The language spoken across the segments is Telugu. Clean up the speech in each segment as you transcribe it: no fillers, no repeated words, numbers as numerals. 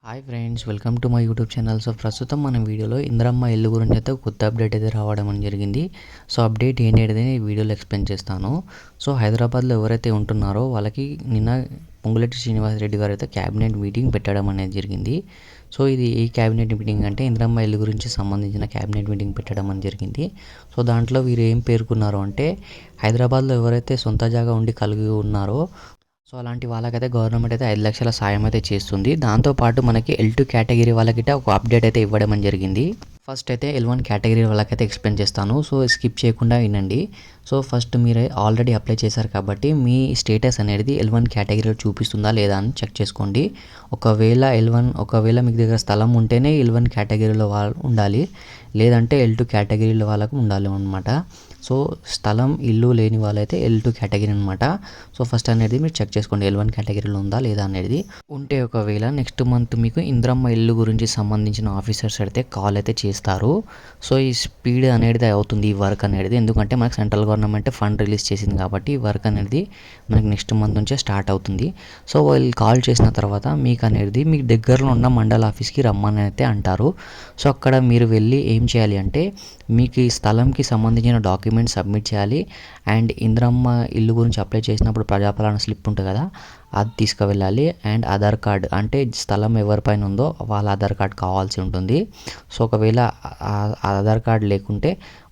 Hi friends, welcome to my YouTube channel. So ప్రస్తుతం మన వీడియోలో ఇందిరమ్మ ఇల్లు గురించి అయితే కొత్త అప్డేట్ అయితే రావడం అని జరిగింది. సో అప్డేట్ ఏంటి ఈ వీడియోలో ఎక్స్ప్లెయిన్ చేస్తాను. సో హైదరాబాద్లో ఎవరైతే ఉంటున్నారో వాళ్ళకి నిన్న పొంగులేటి శ్రీనివాసరెడ్డి గారు అయితే క్యాబినెట్ మీటింగ్ పెట్టడం అనేది జరిగింది. సో ఇది ఏ క్యాబినెట్ మీటింగ్ అంటే ఇందిరమ్మ ఇల్లు గురించి సంబంధించిన క్యాబినెట్ మీటింగ్ పెట్టడం అని జరిగింది. సో దాంట్లో వీరు ఏం పేర్కొన్నారు అంటే హైదరాబాద్లో ఎవరైతే సొంత జాగా ఉండి కలిగి ఉన్నారో సో అలాంటి వాళ్ళకైతే గవర్నమెంట్ అయితే 5 లక్షల సాయం అయితే చేస్తుంది. దాంతోపాటు మనకి L2 కేటగిరీ వాళ్ళకిట ఒక అప్డేట్ అయితే ఇవ్వడం జరిగింది. ఫస్ట్ అయితే L1 కేటగిరీ వాళ్ళకైతే ఎక్స్ప్లెయిన్ చేస్తాను. సో స్కిప్ చేయకుండా వినండి. సో ఫస్ట్ మీరు ఆల్రెడీ అప్లై చేశారు కాబట్టి మీ స్టేటస్ అనేది L1 కేటగిరీలో చూపిస్తుందా లేదా అని చెక్ చేసుకోండి. ఒకవేళ మీకు దగ్గర స్థలం ఉంటేనే L1 కేటగిరీలో ఉండాలి, లేదంటే L2 కేటగిరీలో వాళ్ళకు ఉండాలి అనమాట. సో స్థలం ఇల్లు లేని వాళ్ళైతే L2 కేటగిరీ అనమాట. సో ఫస్ట్ అనేది మీరు చెక్ చేసుకోండి L1 కేటగిరీలో ఉందా లేదా అనేది. ఉంటే ఒకవేళ నెక్స్ట్ మంత్ మీకు ఇందిరమ్మ ఇల్లు గురించి సంబంధించిన ఆఫీసర్స్ అయితే కాల్ అయితే చేస్తారు. సో ఈ స్పీడ్ అనేది అవుతుంది ఈ వర్క్ అనేది, ఎందుకంటే మనకు సెంట్రల్ గవర్నమెంట్ ఫండ్ రిలీజ్ చేసింది కాబట్టి ఈ వర్క్ అనేది మనకి నెక్స్ట్ మంత్ నుంచే స్టార్ట్ అవుతుంది. సో వాళ్ళు కాల్ చేసిన తర్వాత మీకు దగ్గరలో ఉన్న మండల ఆఫీస్కి రమ్మని అయితే అంటారు. సో అక్కడ మీరు వెళ్ళి ఏం చేయాలి అంటే మీకు ఈ స్థలంకి సంబంధించిన డాక్యుమెంట్స్ సబ్మిట్ చేయాలి. అండ్ ఇందిరమ్మ ఇల్లు గురించి అప్లై చేసినప్పుడు ప్రజాపాలన స్లిప్ ఉంటుంది కదా, అది తీసుకువెళ్ళాలి. అండ్ ఆధార్ కార్డ్, అంటే స్థలం ఎవరిపైన ఉందో వాళ్ళ ఆధార్ కార్డ్ కావాల్సి ఉంటుంది. సో ఒకవేళ ఆధార్ కార్డ్ లేకుంటే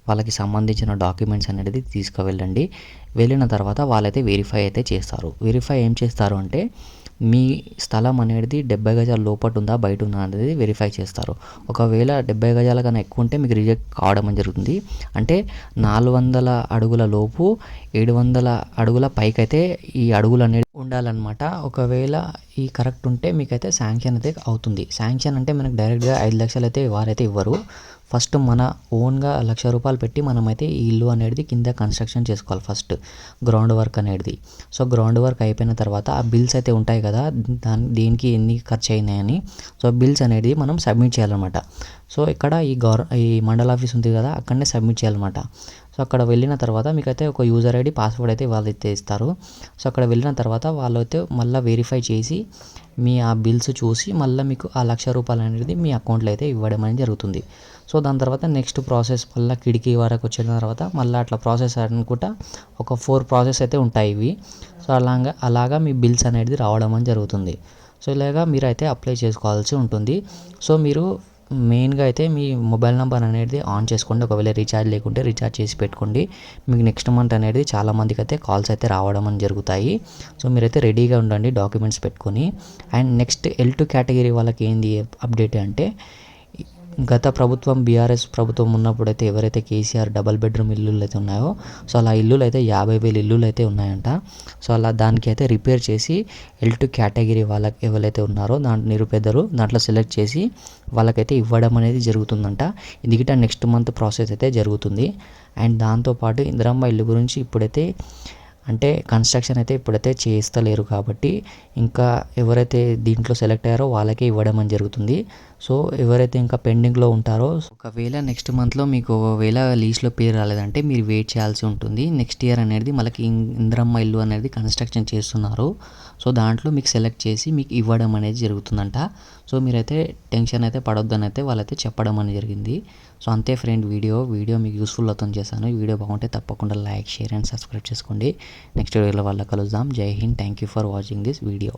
వాళ్ళకి సంబంధించిన డాక్యుమెంట్స్ అనేది తీసుకువెళ్ళండి. వెళ్ళిన తర్వాత వాళ్ళైతే వెరిఫై అయితే చేస్తారు. వెరిఫై ఏం చేస్తారు అంటే మీ స్థలం అనేది 70 గజాల లోపల ఉందా బయట ఉందా అనేది వెరిఫై చేస్తారు. ఒకవేళ 70 గజాల కన్నా ఎక్కువ ఉంటే మీకు రిజెక్ట్ కావడం జరుగుతుంది. అంటే 400 అడుగుల లోపు 700 అడుగుల పైకైతే ఈ అడుగులు అనేది ఉండాలన్నమాట. ఒకవేళ ఈ కరెక్ట్ ఉంటే మీకైతే శాంక్షన్ అయితే అవుతుంది. శాంక్షన్ అంటే మనకు డైరెక్ట్గా 5 లక్షలు అయితే వారైతే ఇవ్వరు. ఫస్ట్ మన ఓన్గా 1 లక్ష రూపాయలు పెట్టి మనమైతే ఈ ఇల్లు అనేది కింద కన్స్ట్రక్షన్ చేసుకోవాలి ఫస్ట్, గ్రౌండ్ వర్క్ అనేది. సో గ్రౌండ్ వర్క్ అయిపోయిన తర్వాత ఆ బిల్స్ అయితే ఉంటాయి కదా, దేనికి ఎన్ని ఖర్చు అయినాయని, సో బిల్స్ అనేది మనం సబ్మిట్ చేయాలన్నమాట. సో ఇక్కడ ఈ మండల ఆఫీస్ ఉంది కదా, అక్కడనే సబ్మిట్ చేయాలన్నమాట. సో అక్కడ వెళ్ళిన తర్వాత మీకైతే ఒక యూజర్ ఐడి పాస్వర్డ్ అయితే వాళ్ళైతే ఇస్తారు. సో అక్కడ వెళ్ళిన తర్వాత వాళ్ళైతే మళ్ళీ వెరిఫై చేసి మీ ఆ బిల్స్ చూసి మళ్ళీ మీకు ఆ 1 లక్ష రూపాయలు అనేది మీ అకౌంట్లో అయితే ఇవ్వడం అనేది జరుగుతుంది. సో దాని తర్వాత నెక్స్ట్ ప్రాసెస్ మళ్ళీ కిటికీ వరకు వచ్చిన తర్వాత మళ్ళీ అట్లా ప్రాసెస్ అనుకుంటా ఒక 4 ప్రాసెస్ అయితే ఉంటాయి ఇవి. సో అలాగా మీ బిల్స్ అనేది రావడం అని జరుగుతుంది. సో ఇలాగా మీరు అయితే అప్లై చేసుకోవాల్సి ఉంటుంది. సో మీరు మెయిన్గా అయితే మీ మొబైల్ నెంబర్ అనేది ఆన్ చేసుకోండి. ఒకవేళ రీఛార్జ్ లేకుంటే రీఛార్జ్ చేసి పెట్టుకోండి. మీకు నెక్స్ట్ మంత్ అనేది చాలామందికి అయితే కాల్స్ అయితే రావడం అని జరుగుతాయి. సో మీరైతే రెడీగా ఉండండి డాక్యుమెంట్స్ పెట్టుకొని. అండ్ నెక్స్ట్ L2 కేటగిరీ వాళ్ళకి ఏంది అప్డేట్ అంటే గత ప్రభుత్వం బీఆర్ఎస్ ప్రభుత్వం ఉన్నప్పుడైతే ఎవరైతే కేసీఆర్ డబల్ బెడ్రూమ్ ఇల్లులు అయితే ఉన్నాయో, సో అలా ఇల్లులు అయితే 50,000 ఇల్లులు అయితే ఉన్నాయంట. సో అలా దానికి అయితే రిపేర్ చేసి L2 కేటగిరీ వాళ్ళకి ఎవరైతే ఉన్నారో నిరుపేదలు దాంట్లో సెలెక్ట్ చేసి వాళ్ళకైతే ఇవ్వడం అనేది జరుగుతుందంట. ఇది గిట్ట నెక్స్ట్ మంత్ ప్రాసెస్ అయితే జరుగుతుంది. అండ్ దాంతోపాటు ఇందిరమ్మ ఇల్లు గురించి ఇప్పుడైతే అంటే కన్స్ట్రక్షన్ అయితే ఇప్పుడైతే చేస్తలేరు కాబట్టి ఇంకా ఎవరైతే దీంట్లో సెలెక్ట్ అయ్యారో వాళ్ళకే ఇవ్వడం అని జరుగుతుంది. సో ఎవరైతే ఇంకా పెండింగ్లో ఉంటారో, ఒకవేళ నెక్స్ట్ మంత్లో మీకు ఒకవేళ లీస్ట్లో పేరు రాలేదంటే మీరు వెయిట్ చేయాల్సి ఉంటుంది. నెక్స్ట్ ఇయర్ అనేది మనకి ఇందిరమ్మ ఇల్లు అనేది కన్స్ట్రక్షన్ చేస్తున్నారు. సో దాంట్లో మీకు సెలెక్ట్ చేసి మీకు ఇవ్వడం అనేది జరుగుతుందంట. సో మీరైతే టెన్షన్ అయితే పడొద్దని అయితే వాళ్ళైతే చెప్పడం అనేది జరిగింది. సో అంతే ఫ్రెండ్, వీడియో మీకు యూస్ఫుల్ అవుతుంది చేశాను. ఈ వీడియో బాగుంటే తప్పకుండా లైక్, షేర్ అండ్ సబ్స్క్రైబ్ చేసుకోండి. నెక్స్ట్ వీడియోలో కలుద్దాం. జై Hind. Thank you for watching this video.